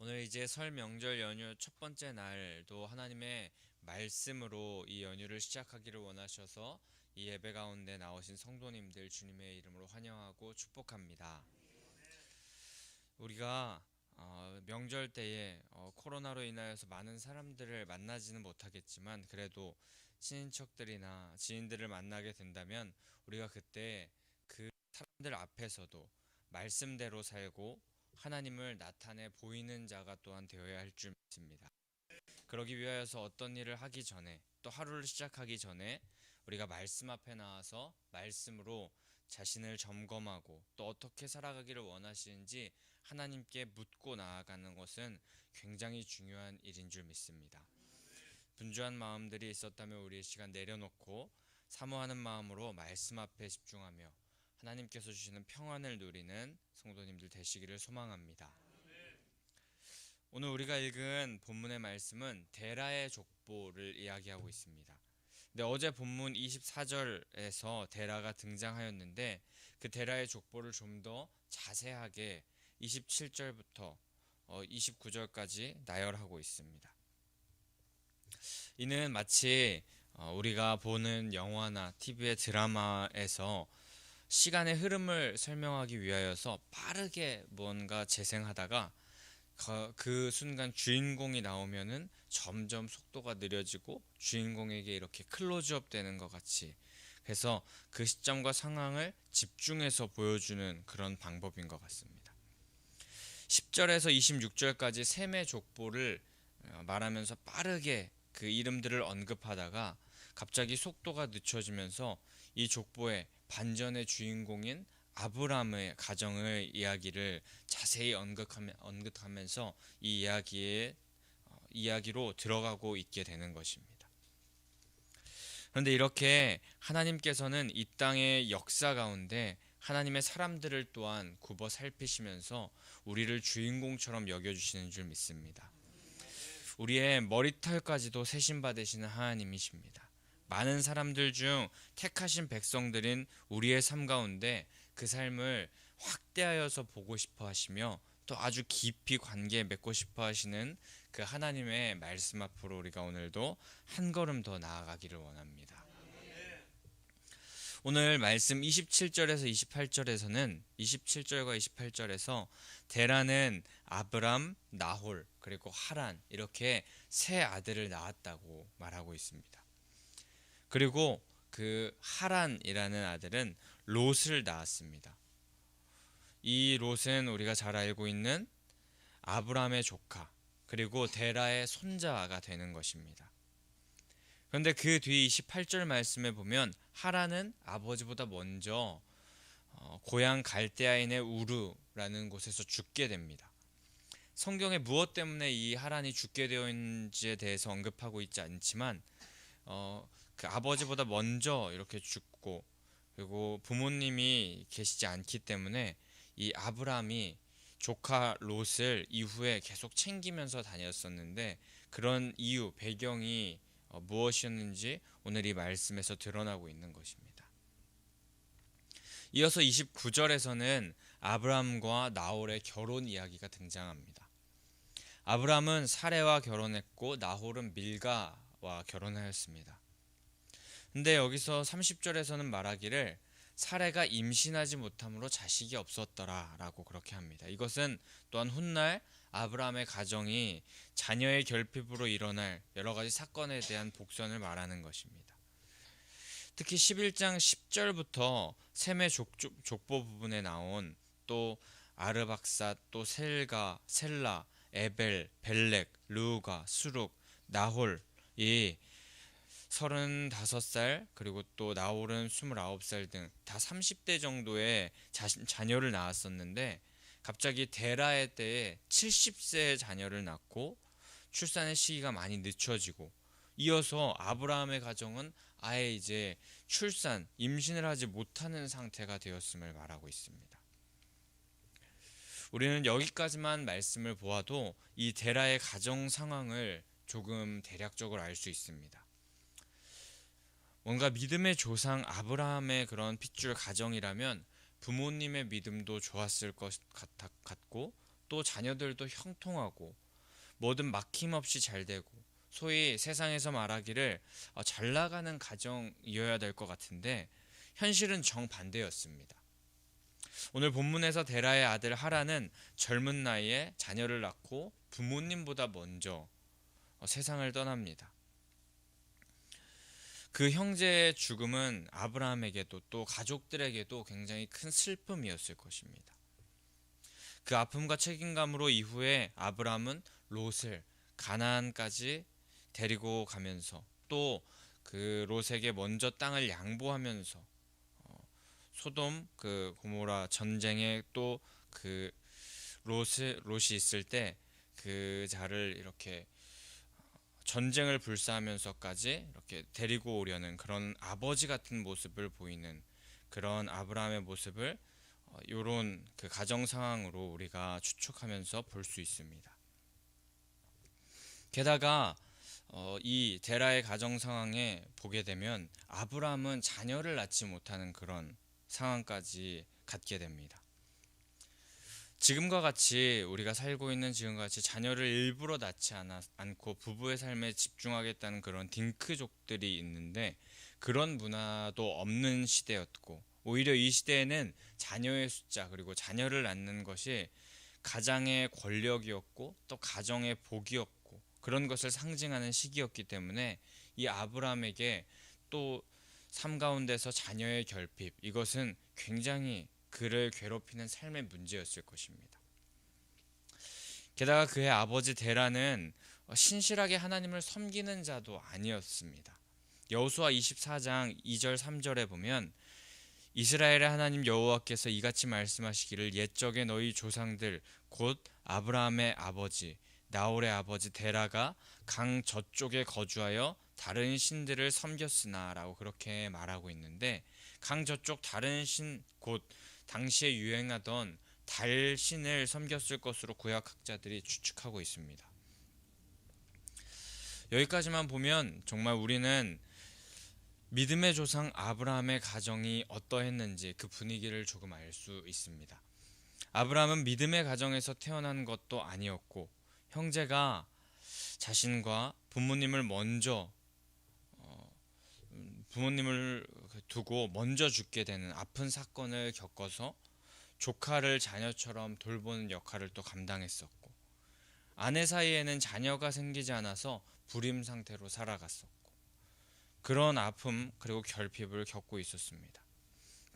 오늘 이제 설 명절 연휴 첫 번째 날도 하나님의 말씀으로 이 연휴를 시작하기를 원하셔서 이 예배 가운데 나오신 성도님들 주님의 이름으로 환영하고 축복합니다. 우리가 명절 때에 코로나로 인하여서 많은 사람들을 만나지는 못하겠지만 그래도 친인척들이나 지인들을 만나게 된다면 우리가 그때 그 사람들 앞에서도 말씀대로 살고 하나님을 나타내 보이는 자가 또한 되어야 할 줄 믿습니다. 그러기 위하여서 어떤 일을 하기 전에 또 하루를 시작하기 전에 우리가 말씀 앞에 나와서 말씀으로 자신을 점검하고 또 어떻게 살아가기를 원하시는지 하나님께 묻고 나아가는 것은 굉장히 중요한 일인 줄 믿습니다. 분주한 마음들이 있었다면 우리의 시간 내려놓고 사모하는 마음으로 말씀 앞에 집중하며 하나님께서 주시는 평안을 누리는 성도님들 되시기를 소망합니다. 오늘 우리가 읽은 본문의 말씀은 데라의 족보를 이야기하고 있습니다. 근데 어제 본문 24절에서 데라가 등장하였는데 그 데라의 족보를 좀 더 자세하게 27절부터 29절까지 나열하고 있습니다. 이는 마치 우리가 보는 영화나 TV의 드라마에서 시간의 흐름을 설명하기 위하여서 빠르게 뭔가 재생하다가 그 순간 주인공이 나오면은 점점 속도가 느려지고 주인공에게 이렇게 클로즈업 되는 것 같이, 그래서 그 시점과 상황을 집중해서 보여주는 그런 방법인 것 같습니다. 10절에서 26절까지 셈의 족보를 말하면서 빠르게 그 이름들을 언급하다가 갑자기 속도가 늦춰지면서 이 족보의 반전의 주인공인 아브람의 가정의 이야기를 자세히 언급하면서 이 이야기로 들어가고 있게 되는 것입니다. 그런데 이렇게 하나님께서는 이 땅의 역사 가운데 하나님의 사람들을 또한 굽어 살피시면서 우리를 주인공처럼 여겨주시는 줄 믿습니다. 우리의 머리털까지도 세심받으시는 하나님이십니다. 많은 사람들 중 택하신 백성들인 우리의 삶 가운데 그 삶을 확대하여서 보고 싶어 하시며 또 아주 깊이 관계 맺고 싶어 하시는 그 하나님의 말씀 앞으로 우리가 오늘도 한 걸음 더 나아가기를 원합니다. 오늘 말씀 27절에서 28절에서는 27절과 28절에서 데라는 아브람, 나홀, 그리고 하란 이렇게 세 아들을 낳았다고 말하고 있습니다. 그리고 그 하란이라는 아들은 롯을 낳았습니다. 이 롯은 우리가 잘 알고 있는 아브람의 조카 그리고 데라의 손자가 되는 것입니다. 그런데 그 뒤 28절 말씀에 보면 하란은 아버지보다 먼저 고향 갈대아인의 우르라는 곳에서 죽게 됩니다. 성경에 무엇 때문에 이 하란이 죽게 되었는지에 대해서 언급하고 있지 않지만 그 아버지보다 먼저 이렇게 죽고 그리고 부모님이 계시지 않기 때문에 이 아브람이 조카 롯을 이후에 계속 챙기면서 다녔었는데 그런 이유, 배경이 무엇이었는지 오늘 이 말씀에서 드러나고 있는 것입니다. 이어서 29절에서는 아브람과 나홀의 결혼 이야기가 등장합니다. 아브람은 사레와 결혼했고 나홀은 밀가와 결혼하였습니다. 근데 여기서 30절에서는 말하기를 사레가 임신하지 못함으로 자식이 없었더라 라고 그렇게 합니다. 이것은 또한 훗날 아브라함의 가정이 자녀의 결핍으로 일어날 여러 가지 사건에 대한 복선을 말하는 것입니다. 특히 11장 10절부터 셈의 족보 부분에 나온 또 아르박삿, 또 셀가, 셀라, 에벨, 벨렉, 르우가, 수룩, 나홀 이 35살 그리고 또 나홀은 29살 등 다 30대 정도의 자녀를 낳았었는데 갑자기 데라의 때에 70세의 자녀를 낳고 출산의 시기가 많이 늦춰지고 이어서 아브라함의 가정은 아예 이제 임신을 하지 못하는 상태가 되었음을 말하고 있습니다. 우리는 여기까지만 말씀을 보아도 이 데라의 가정 상황을 조금 대략적으로 알 수 있습니다. 뭔가 믿음의 조상 아브라함의 그런 핏줄 가정이라면 부모님의 믿음도 좋았을 것 같고 또 자녀들도 형통하고 뭐든 막힘없이 잘 되고 소위 세상에서 말하기를 잘 나가는 가정이어야 될 것 같은데 현실은 정반대였습니다. 오늘 본문에서 데라의 아들 하란은 젊은 나이에 자녀를 낳고 부모님보다 먼저 세상을 떠납니다. 그 형제의 죽음은 아브라함에게도 또 가족들에게도 굉장히 큰 슬픔이었을 것입니다. 그 아픔과 책임감으로 이후에 아브라함은 롯을 가나안까지 데리고 가면서 또 그 롯에게 먼저 땅을 양보하면서 소돔 그 고모라 전쟁에 또 그 롯이 있을 때 그 자를 이렇게 전쟁을 불사하면서까지 이렇게 데리고 오려는 그런 아버지 같은 모습을 보이는 그런 아브라함의 모습을 요런 그 가정 상황으로 우리가 추측하면서 볼 수 있습니다. 게다가 이 데라의 가정 상황에 보게 되면 아브라함은 자녀를 낳지 못하는 그런 상황까지 갖게 됩니다. 지금과 같이 우리가 살고 있는 지금과 같이 자녀를 일부러 낳지 않고 부부의 삶에 집중하겠다는 그런 딩크족들이 있는데 그런 문화도 없는 시대였고 오히려 이 시대에는 자녀의 숫자 그리고 자녀를 낳는 것이 가장의 권력이었고 또 가정의 복이었고 그런 것을 상징하는 시기였기 때문에 이 아브라함에게 또 삶 가운데서 자녀의 결핍 이것은 굉장히 그를 괴롭히는 삶의 문제였을 것입니다. 게다가 그의 아버지 데라는 신실하게 하나님을 섬기는 자도 아니었습니다. 여호수아 24장 2절 3절에 보면 이스라엘의 하나님 여호와께서 이같이 말씀하시기를 옛적에 너희 조상들 곧 아브라함의 아버지 나홀의 아버지 데라가 강 저쪽에 거주하여 다른 신들을 섬겼으나 라고 그렇게 말하고 있는데 강 저쪽 다른 신 곧 당시에 유행하던 달신을 섬겼을 것으로 구약학자들이 추측하고 있습니다. 여기까지만 보면 정말 우리는 믿음의 조상 아브라함의 가정이 어떠했는지 그 분위기를 조금 알 수 있습니다. 아브라함은 믿음의 가정에서 태어난 것도 아니었고 형제가 자신과 부모님을 두고 먼저 죽게 되는 아픈 사건을 겪어서 조카를 자녀처럼 돌보는 역할을 또 감당했었고 아내 사이에는 자녀가 생기지 않아서 불임 상태로 살아갔었고 그런 아픔 그리고 결핍을 겪고 있었습니다.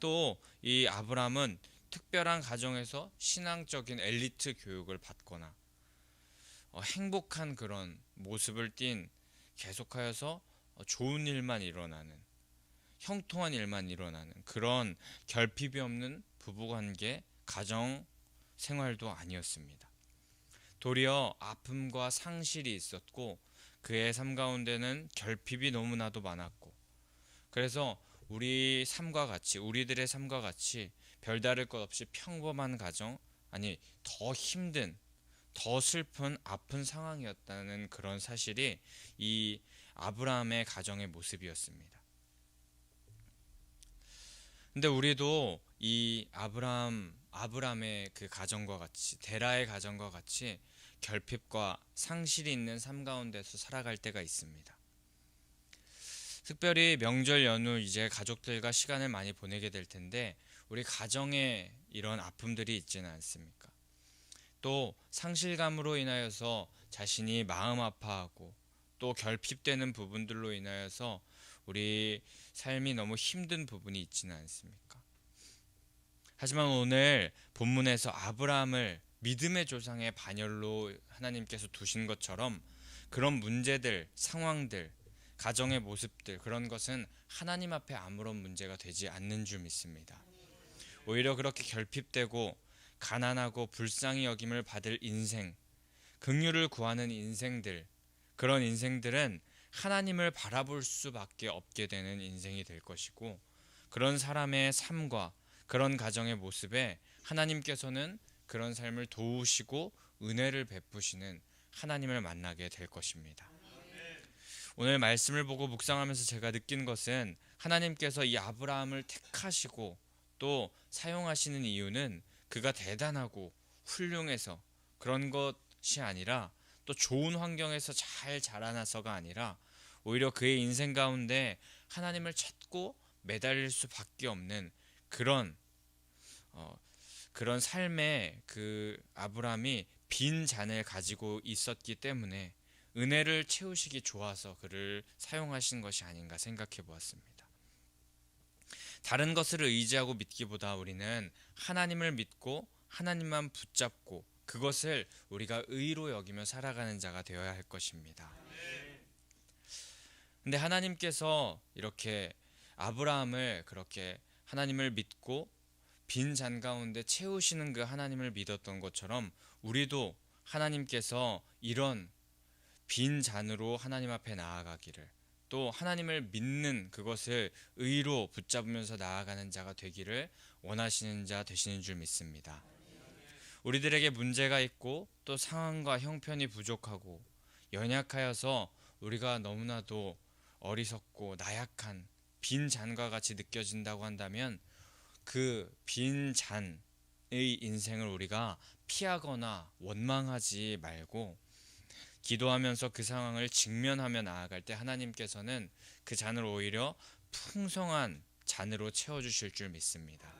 또 이 아브라함은 특별한 가정에서 신앙적인 엘리트 교육을 받거나 행복한 그런 모습을 띈 계속하여서 좋은 일만 일어나는 형통한 일만 일어나는 그런 결핍이 없는 부부관계 가정 생활도 아니었습니다. 도리어 아픔과 상실이 있었고 그의 삶 가운데는 결핍이 너무나도 많았고 그래서 우리들의 삶과 같이 별다를 것 없이 평범한 가정 아니 더 힘든 더 슬픈 아픈 상황이었다는 그런 사실이 이 아브라함의 가정의 모습이었습니다. 근데 우리도 이 아브라함의 그 가정과 같이 데라의 가정과 같이 결핍과 상실이 있는 삶 가운데서 살아갈 때가 있습니다. 특별히 명절 연휴 이제 가족들과 시간을 많이 보내게 될 텐데 우리 가정에 이런 아픔들이 있지는 않습니까? 또 상실감으로 인하여서 자신이 마음 아파하고 또 결핍되는 부분들로 인하여서 우리 삶이 너무 힘든 부분이 있지는 않습니까? 하지만 오늘 본문에서 아브라함을 믿음의 조상의 반열로 하나님께서 두신 것처럼 그런 문제들, 상황들, 가정의 모습들 그런 것은 하나님 앞에 아무런 문제가 되지 않는 줄 믿습니다. 오히려 그렇게 결핍되고 가난하고 불쌍히 여김을 받을 인생, 긍휼을 구하는 인생들 그런 인생들은 하나님을 바라볼 수밖에 없게 되는 인생이 될 것이고 그런 사람의 삶과 그런 가정의 모습에 하나님께서는 그런 삶을 도우시고 은혜를 베푸시는 하나님을 만나게 될 것입니다. 오늘 말씀을 보고 묵상하면서 제가 느낀 것은 하나님께서 이 아브라함을 택하시고 또 사용하시는 이유는 그가 대단하고 훌륭해서 그런 것이 아니라 또 좋은 환경에서 잘 자라나서가 아니라 오히려 그의 인생 가운데 하나님을 찾고 매달릴 수밖에 없는 그런 어, 그런 삶의 그 아브라함이 빈 잔을 가지고 있었기 때문에 은혜를 채우시기 좋아서 그를 사용하신 것이 아닌가 생각해 보았습니다. 다른 것을 의지하고 믿기보다 우리는 하나님을 믿고 하나님만 붙잡고 그것을 우리가 의로 여기며 살아가는 자가 되어야 할 것입니다. 근데 하나님께서 이렇게 아브라함을 그렇게 하나님을 믿고 빈 잔 가운데 채우시는 그 하나님을 믿었던 것처럼 우리도 하나님께서 이런 빈 잔으로 하나님 앞에 나아가기를, 또 하나님을 믿는 그것을 의로 붙잡으면서 나아가는 자가 되기를 원하시는 자 되시는 줄 믿습니다. 우리들에게 문제가 있고 또 상황과 형편이 부족하고 연약하여서 우리가 너무나도 어리석고 나약한 빈 잔과 같이 느껴진다고 한다면 그 빈 잔의 인생을 우리가 피하거나 원망하지 말고 기도하면서 그 상황을 직면하며 나아갈 때 하나님께서는 그 잔을 오히려 풍성한 잔으로 채워주실 줄 믿습니다.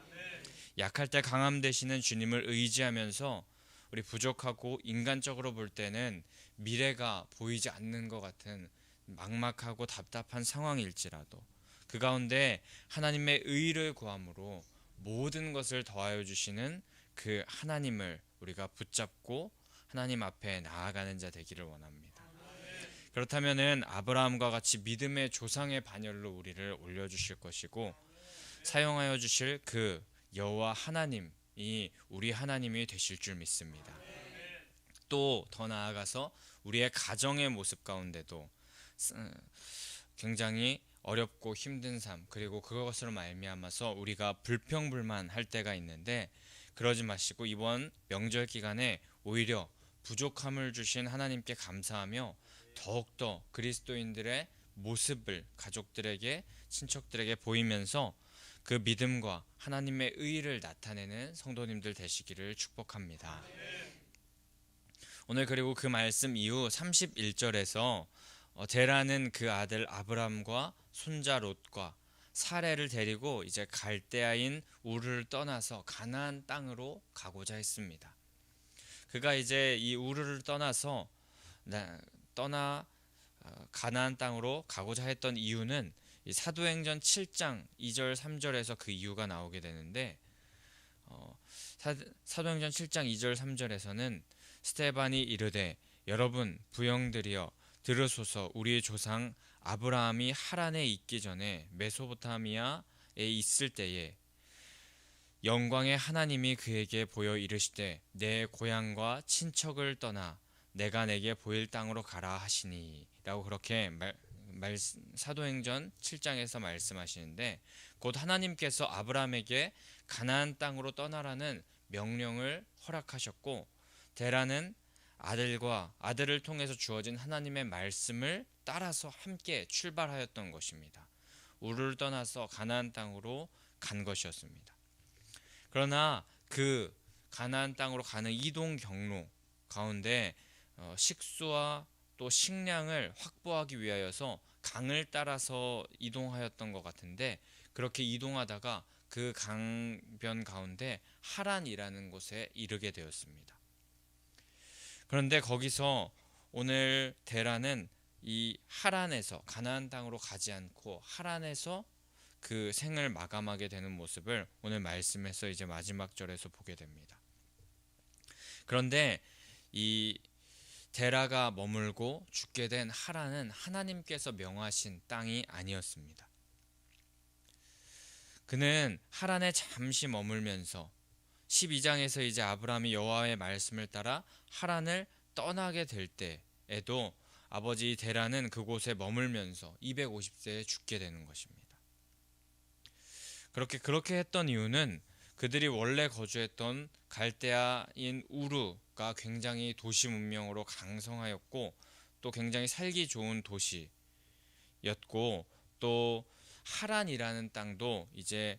약할 때 강함 되시는 주님을 의지하면서 우리 부족하고 인간적으로 볼 때는 미래가 보이지 않는 것 같은 막막하고 답답한 상황일지라도 그 가운데 하나님의 의를 구함으로 모든 것을 더하여 주시는 그 하나님을 우리가 붙잡고 하나님 앞에 나아가는 자 되기를 원합니다. 그렇다면은 아브라함과 같이 믿음의 조상의 반열로 우리를 올려주실 것이고 사용하여 주실 그 여호와 하나님이 우리 하나님이 되실 줄 믿습니다. 또 더 나아가서 우리의 가정의 모습 가운데도 굉장히 어렵고 힘든 삶, 그리고 그것으로 말미암아서 우리가 불평불만할 때가 있는데 그러지 마시고 이번 명절 기간에 오히려 부족함을 주신 하나님께 감사하며 더욱더 그리스도인들의 모습을 가족들에게, 친척들에게 보이면서 그 믿음과 하나님의 의를 나타내는 성도님들 되시기를 축복합니다. 오늘 그리고 그 말씀 이후 31절에서 데라는 그 아들 아브람과 손자 롯과 사레를 데리고 이제 갈대아인 우르를 떠나서 가나안 땅으로 가고자 했습니다. 그가 이제 이 우르를 떠나서 가나안 땅으로 가고자 했던 이유는 이 사도행전 7장 2절 3절에서 그 이유가 나오게 되는데 사도행전 7장 2절 3절에서는 스데반이 이르되 여러분 부형들이여 들으소서. 우리의 조상 아브라함이 하란에 있기 전에 메소포타미아에 있을 때에 영광의 하나님이 그에게 보여 이르시되 내 고향과 친척을 떠나 내가 내게 보일 땅으로 가라 하시니 라고 그렇게 사도행전 7장에서 말씀하시는데 곧 하나님께서 아브라함에게 가나안 땅으로 떠나라는 명령을 허락하셨고 데라는 아들을 통해서 주어진 하나님의 말씀을 따라서 함께 출발하였던 것입니다. 우르를 떠나서 가나안 땅으로 간 것이었습니다. 그러나 그 가나안 땅으로 가는 이동 경로 가운데 식수와 또 식량을 확보하기 위하여서 강을 따라서 이동하였던 것 같은데 그렇게 이동하다가 그 강변 가운데 하란이라는 곳에 이르게 되었습니다. 그런데 거기서 오늘 데라는 이 하란에서 가나안 땅으로 가지 않고 하란에서 그 생을 마감하게 되는 모습을 오늘 말씀에서 이제 마지막 절에서 보게 됩니다. 그런데 이 데라가 머물고 죽게 된 하란은 하나님께서 명하신 땅이 아니었습니다. 그는 하란에 잠시 머물면서 12장에서 이제 아브라함이 여호와의 말씀을 따라 하란을 떠나게 될 때에도 아버지 데라는 그곳에 머물면서 250세에 죽게 되는 것입니다. 그렇게 했던 이유는 그들이 원래 거주했던 갈대아인 우르가 굉장히 도시 문명으로 강성하였고 또 굉장히 살기 좋은 도시였고 또 하란이라는 땅도 이제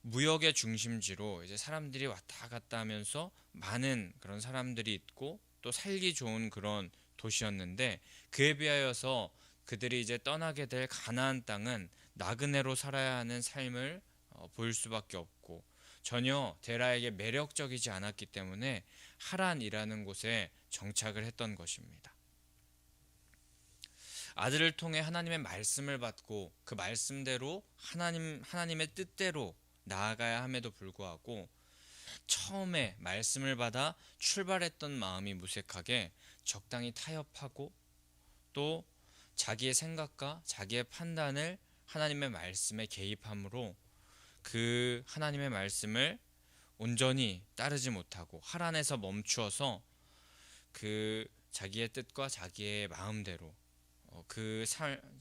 무역의 중심지로 이제 사람들이 왔다 갔다 하면서 많은 그런 사람들이 있고 또 살기 좋은 그런 도시였는데, 그에 비하여서 그들이 이제 떠나게 될 가나안 땅은 나그네로 살아야 하는 삶을 보일 수밖에 없고 전혀 데라에게 매력적이지 않았기 때문에 하란이라는 곳에 정착을 했던 것입니다. 아들을 통해 하나님의 말씀을 받고 그 말씀대로 하나님의 뜻대로 나아가야 함에도 불구하고 처음에 말씀을 받아 출발했던 마음이 무색하게 적당히 타협하고 또 자기의 생각과 자기의 판단을 하나님의 말씀에 개입함으로 그 하나님의 말씀을 온전히 따르지 못하고 하란에서 멈추어서 그 자기의 뜻과 자기의 마음대로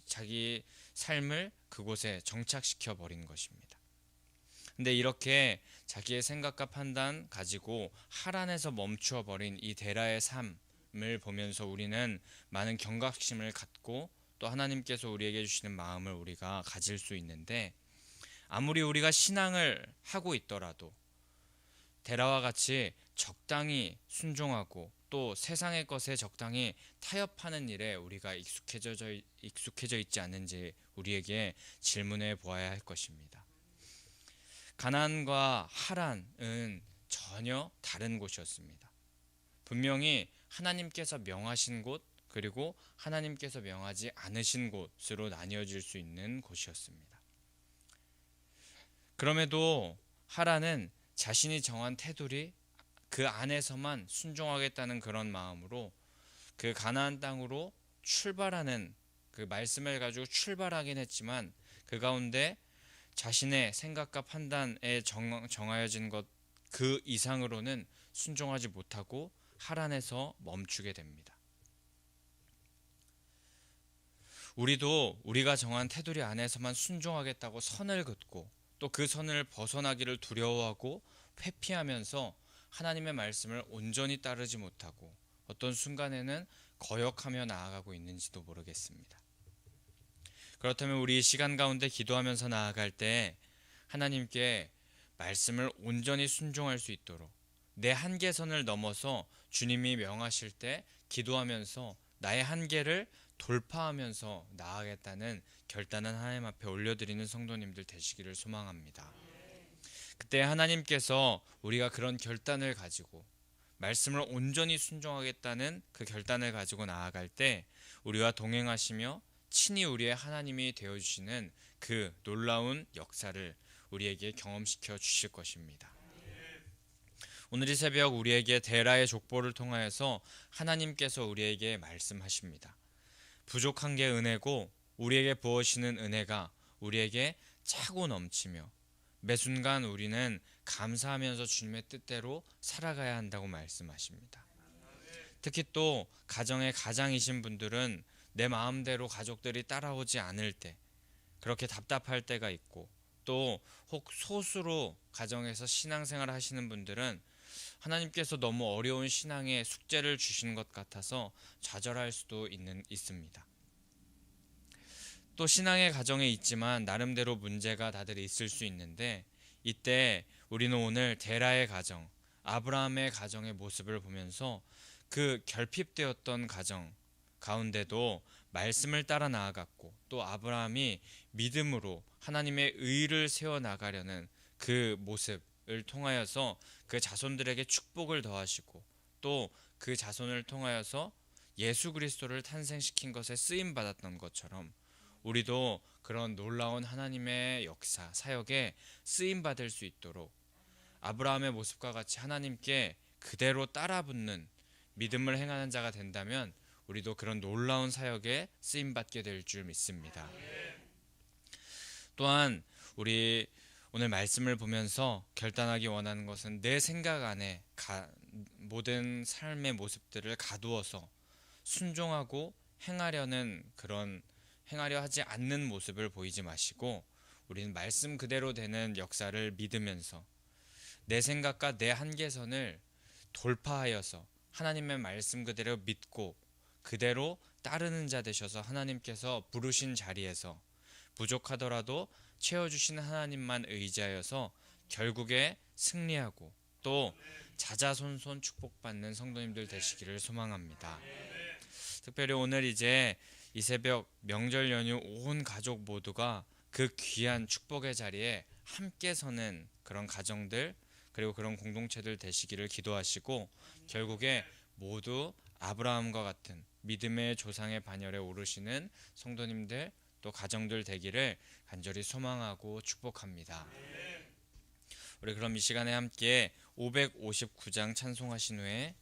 자기 삶을 그곳에 정착시켜 버린 것입니다. 근데 이렇게 자기의 생각과 판단 가지고 하란에서 멈추어 버린 이 데라의 삶을 보면서 우리는 많은 경각심을 갖고 또 하나님께서 우리에게 주시는 마음을 우리가 가질 수 있는데, 아무리 우리가 신앙을 하고 있더라도 데라와 같이 적당히 순종하고 또 세상의 것에 적당히 타협하는 일에 우리가 익숙해져 있지 않은지 우리에게 질문해 보아야 할 것입니다. 가나안과 하란은 전혀 다른 곳이었습니다. 분명히 하나님께서 명하신 곳 그리고 하나님께서 명하지 않으신 곳으로 나뉘어질 수 있는 곳이었습니다. 그럼에도 하란은 자신이 정한 테두리 그 안에서만 순종하겠다는 그런 마음으로 그 가나안 땅으로 출발하는 그 말씀을 가지고 출발하긴 했지만 그 가운데 자신의 생각과 판단에 정하여진 것 그 이상으로는 순종하지 못하고 하란에서 멈추게 됩니다. 우리도 우리가 정한 테두리 안에서만 순종하겠다고 선을 긋고 또 그 선을 벗어나기를 두려워하고 회피하면서 하나님의 말씀을 온전히 따르지 못하고 어떤 순간에는 거역하며 나아가고 있는지도 모르겠습니다. 그렇다면 우리 이 시간 가운데 기도하면서 나아갈 때 하나님께 말씀을 온전히 순종할 수 있도록 내 한계선을 넘어서 주님이 명하실 때 기도하면서 나의 한계를 돌파하면서 나아가겠다는 결단은 하나님 앞에 올려드리는 성도님들 되시기를 소망합니다. 그때 하나님께서 우리가 그런 결단을 가지고 말씀을 온전히 순종하겠다는 그 결단을 가지고 나아갈 때 우리와 동행하시며 친히 우리의 하나님이 되어주시는 그 놀라운 역사를 우리에게 경험시켜 주실 것입니다. 오늘 이 새벽 우리에게 데라의 족보를 통하여서 하나님께서 우리에게 말씀하십니다. 부족한 게 은혜고 우리에게 부어시는 은혜가 우리에게 차고 넘치며 매 순간 우리는 감사하면서 주님의 뜻대로 살아가야 한다고 말씀하십니다. 특히 또 가정의 가장이신 분들은 내 마음대로 가족들이 따라오지 않을 때 그렇게 답답할 때가 있고 또 혹 소수로 가정에서 신앙생활을 하시는 분들은 하나님께서 너무 어려운 신앙의 숙제를 주신 것 같아서 좌절할 수도 있습니다. 또 신앙의 가정에 있지만 나름대로 문제가 다들 있을 수 있는데 이때 우리는 오늘 데라의 가정, 아브라함의 가정의 모습을 보면서 그 결핍되었던 가정 가운데도 말씀을 따라 나아갔고 또 아브라함이 믿음으로 하나님의 의를 세워나가려는 그 모습을 통하여서 그 자손들에게 축복을 더하시고 또 그 자손을 통하여서 예수 그리스도를 탄생시킨 것에 쓰임받았던 것처럼 우리도 그런 놀라운 하나님의 역사, 사역에 쓰임받을 수 있도록 아브라함의 모습과 같이 하나님께 그대로 따라붙는 믿음을 행하는 자가 된다면 우리도 그런 놀라운 사역에 쓰임받게 될 줄 믿습니다. 또한 우리 오늘 말씀을 보면서 결단하기 원하는 것은 내 생각 안에 모든 삶의 모습들을 가두어서 순종하고 행하려 하지 않는 모습을 보이지 마시고 우리는 말씀 그대로 되는 역사를 믿으면서 내 생각과 내 한계선을 돌파하여서 하나님의 말씀 그대로 믿고 그대로 따르는 자 되셔서 하나님께서 부르신 자리에서 부족하더라도 채워주시는 하나님만 의지하여서 결국에 승리하고 또 자자손손 축복받는 성도님들 되시기를 소망합니다. 특별히 오늘 이제 이 새벽 명절 연휴 온 가족 모두가 그 귀한 축복의 자리에 함께 서는 그런 가정들 그리고 그런 공동체들 되시기를 기도하시고 결국에 모두 아브라함과 같은 믿음의 조상의 반열에 오르시는 성도님들 또 가정들 되기를 간절히 소망하고 축복합니다. 우리 그럼 이 시간에 함께 559장 찬송하신 후에